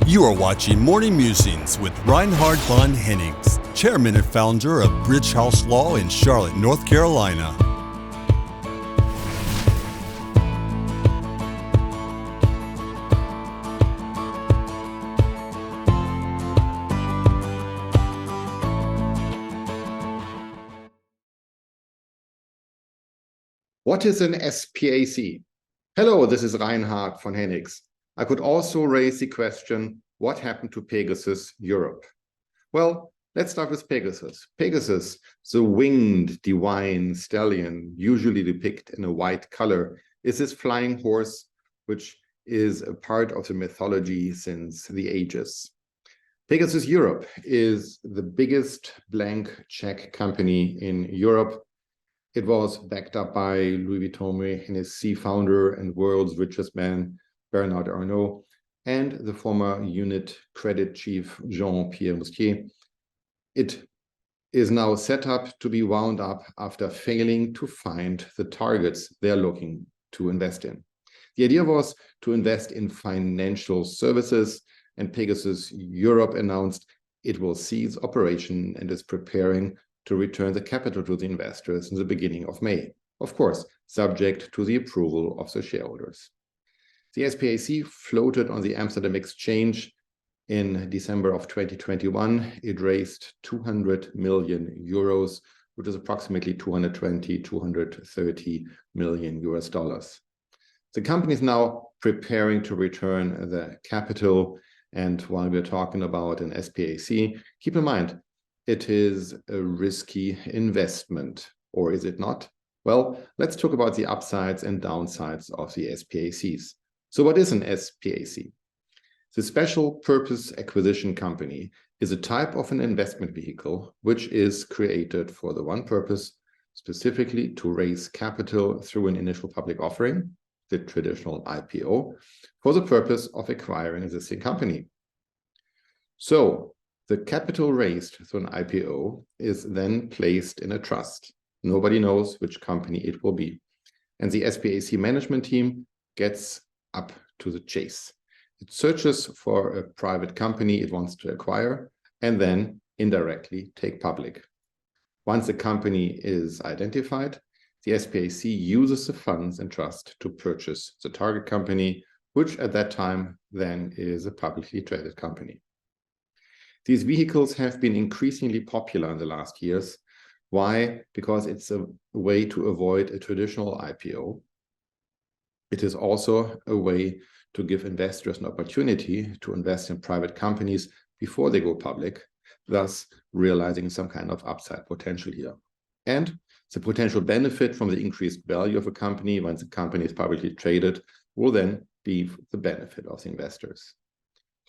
You are watching Morning Musings with Reinhard von Hennigs, chairman and founder of Bridge House Law in Charlotte, North Carolina. What is an SPAC? Hello, this is Reinhard von Hennigs. I could also raise the question, what happened to Pegasus Europe? Well, let's start with Pegasus. Pegasus, the winged divine stallion, usually depicted in a white color, is this flying horse, which is a part of the mythology since the ages. Pegasus Europe is the biggest blank check company in Europe. It was backed up by Louis Vuitton and his founder and world's richest man, Bernard Arnault, and the former unit credit chief, Pierre Mustier. It is now set up to be wound up after failing to find the targets they're looking to invest in. The idea was to invest in financial services, and Pegasus Europe announced it will cease operation and is preparing to return the capital to the investors in the beginning of May, of course, subject to the approval of the shareholders. The SPAC floated on the Amsterdam exchange in December of 2021. It raised 200 million euros, which is approximately 230 million US dollars. The company is now preparing to return the capital. And while we're talking about an SPAC, keep in mind, it is a risky investment, or is it not? Well, let's talk about the upsides and downsides of the SPACs. So what is an SPAC? The Special Purpose Acquisition Company is a type of an investment vehicle which is created for the one purpose, specifically to raise capital through an initial public offering, the traditional IPO, for the purpose of acquiring an existing company. So the capital raised through an IPO is then placed in a trust. Nobody knows which company it will be. And the SPAC management team gets up to the chase. It searches for a private company it wants to acquire and then indirectly take public. Once the company is identified, the SPAC uses the funds and trust to purchase the target company, which at that time then is a publicly traded company. These vehicles have been increasingly popular in the last years. Why? Because it's a way to avoid a traditional IPO. It is also a way to give investors an opportunity to invest in private companies before they go public, thus realizing some kind of upside potential here. And the potential benefit from the increased value of a company once the company is publicly traded will then be the benefit of the investors.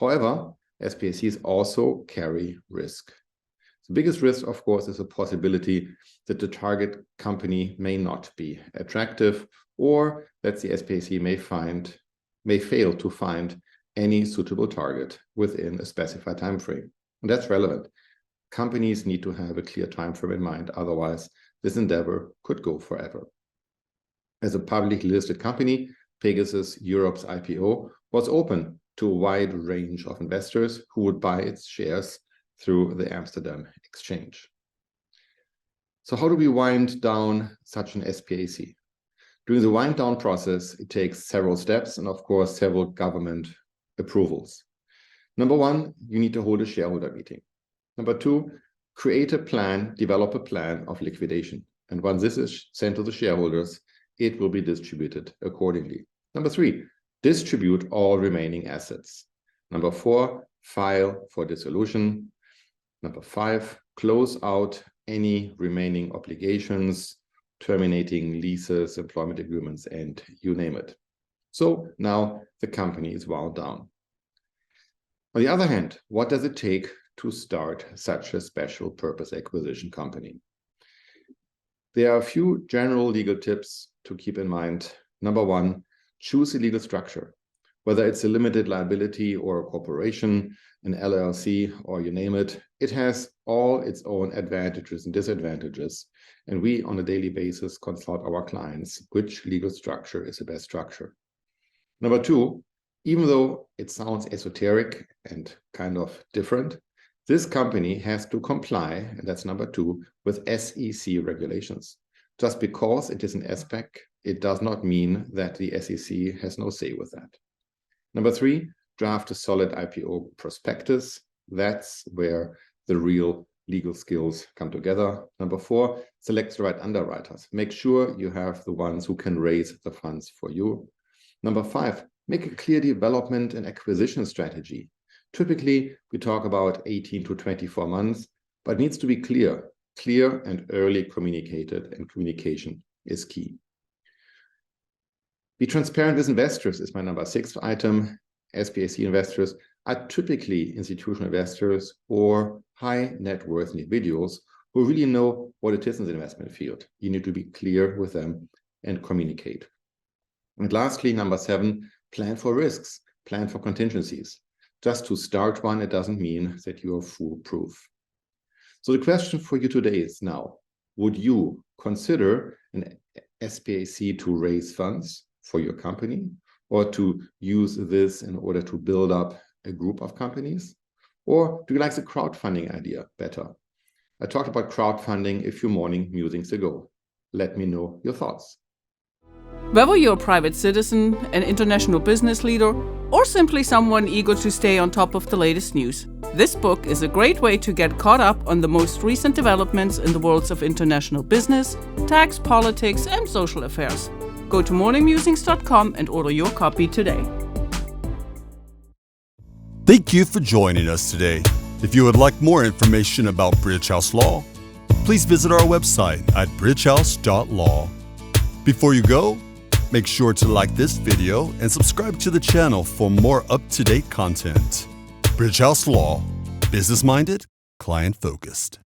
However, SPACs also carry risk. The biggest risk, of course, is the possibility that the target company may not be attractive, or that the SPAC may fail to find any suitable target within a specified time frame. And that's relevant. Companies need to have a clear time frame in mind, otherwise this endeavor could go forever. As a publicly listed company, Pegasus Europe's IPO was open to a wide range of investors who would buy its shares through the Amsterdam exchange. So how do we wind down such an SPAC? During the wind down process, it takes several steps and of course several government approvals. Number one, you need to hold a shareholder meeting. Number two, create a plan, develop a plan of liquidation. And once this is sent to the shareholders, it will be distributed accordingly. Number three, distribute all remaining assets. Number four, file for dissolution. Number five, close out any remaining obligations, terminating leases, employment agreements, and you name it. So now the company is wound down. On the other hand, what does it take to start such a special purpose acquisition company? There are a few general legal tips to keep in mind. Number one, choose a legal structure, whether it's a limited liability or a corporation, an LLC, or you name it. It has all its own advantages and disadvantages. And we, on a daily basis, consult our clients which legal structure is the best structure. Number two, Even though it sounds esoteric and kind of different, this company has to comply, and that's number 2, with SEC regulations. Just because it is an SPAC, it does not mean that the SEC has no say with that. Number 3, draft a solid IPO prospectus. That's where the real legal skills come together. Number 4, select the right underwriters. Make sure you have the ones who can raise the funds for you. Number 5, make a clear development and acquisition strategy. Typically, we talk about 18 to 24 months, but it needs to be clear and early communicated, and communication is key. Be transparent with investors is my number 6 item. SPAC investors are typically institutional investors or high net worth individuals who really know what it is in the investment field. You need to be clear with them and communicate. And lastly, number 7, plan for risks, plan for contingencies. Just to start one, it doesn't mean that you are foolproof. So the question for you today is now, would you consider an SPAC to raise funds for your company, or to use this in order to build up a group of companies? Or do you like the crowdfunding idea better? I talked about crowdfunding a few morning musings ago. Let me know your thoughts. Whether you're a private citizen, an international business leader, or simply someone eager to stay on top of the latest news, this book is a great way to get caught up on the most recent developments in the worlds of international business, tax, politics, and social affairs. Go to morningmusings.com and order your copy today. Thank you for joining us today. If you would like more information about British House Law, please visit our website at bridgehouse.law. Before you go, make sure to like this video and subscribe to the channel for more up-to-date content. Bridge House Law, business-minded, client-focused.